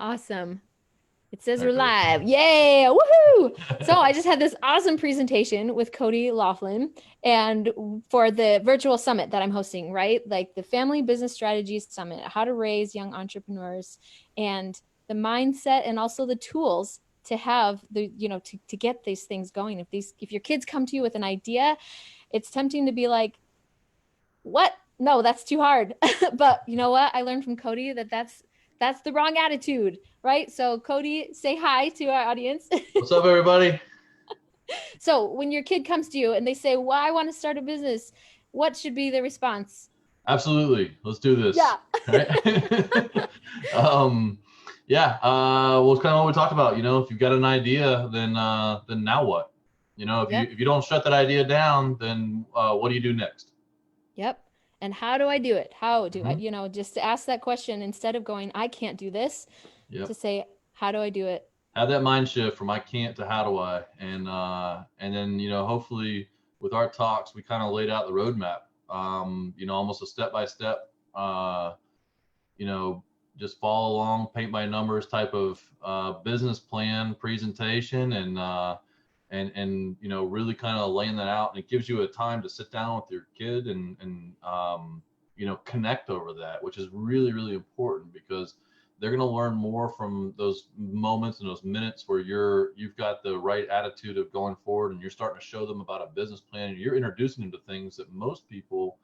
Awesome. It says we're There it live. Yay! Woohoo! So I just had this awesome presentation with Cody Loughlin and for the virtual summit that I'm hosting, right? Like the Family Business Strategies Summit, how to raise young entrepreneurs and the mindset and also the tools to have to get these things going. If your kids come to you with an idea, it's tempting to be like, what? No, that's too hard. But you know what? I learned from Cody that that's the wrong attitude, right? So Cody, say hi to our audience. What's up, everybody? So when your kid comes to you and they say, "Well, I want to start a business," what should be the response? Absolutely. Let's do this. Yeah. All right. um, yeah. Well, it's kind of what we talked about. If you've got an idea, then now what? If you Yep. if you don't shut that idea down, then what do you do next? Yep. And how do I do it? How do I, Hmm. just to ask that question instead of going, I can't do this, to Yep. say, how do I do it? Have that mind shift from I can't to how do I, and then hopefully with our talks we kind of laid out the roadmap. Almost a step by step. You know, just follow along, paint by numbers type of business plan presentation, and really kind of laying that out. And it gives you a time to sit down with your kid and connect over that, which is really really important because they're going to learn more from those moments and those minutes where you've got the right attitude of going forward and you're starting to show them about a business plan and you're introducing them to things that most people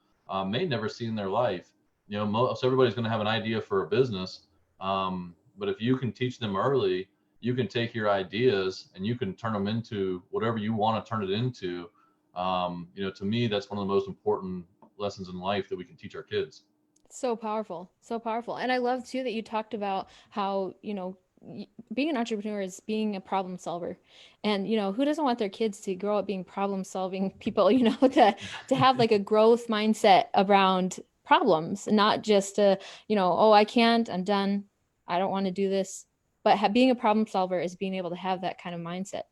may never see in their life. Most everybody's going to have an idea for a business, but if you can teach them early, you can take your ideas and you can turn them into whatever you want to turn it into. To me, that's one of the most important lessons in life that we can teach our kids. So powerful, so powerful. And I love too that you talked about how, being an entrepreneur is being a problem solver. And, who doesn't want their kids to grow up being problem solving people, to have like a growth mindset around problems, not just oh, I can't, I'm done. I don't want to do this. But being a problem solver is being able to have that kind of mindset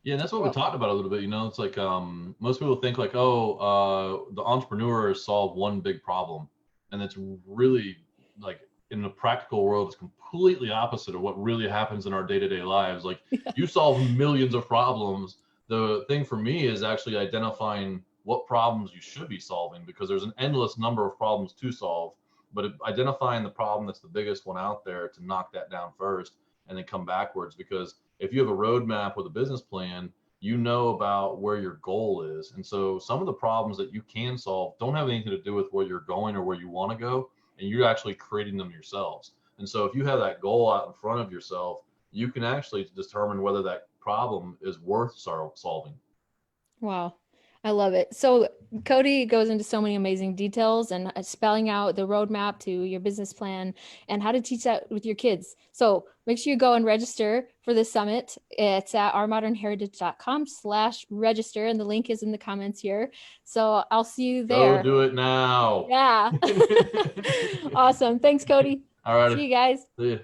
Yeah, and to that's what we grow. talked about a little bit. It's like most people think like, oh, the entrepreneur has solved one big problem, and it's really like in the practical world, it's completely opposite of what really happens in our day-to-day lives. Like you solve millions of problems. The thing for me is actually identifying what problems you should be solving because there's an endless number of problems to solve. But identifying the problem that's the biggest one out there to knock that down first, and then come backwards because if you have a roadmap with a business plan, you know about where your goal is. And so some of the problems that you can solve don't have anything to do with where you're going or where you want to go, and you're actually creating them yourselves. And so if you have that goal out in front of yourself, you can actually determine whether that problem is worth solving. Wow. I love it. So Cody goes into so many amazing details and spelling out the roadmap to your business plan and how to teach that with your kids. So make sure you go and register for the summit. It's at ourmodernheritage.com/register, and the link is in the comments here. So I'll see you Go there. do it now. Yeah. Awesome. Thanks, Cody. All See righty. you guys. See you.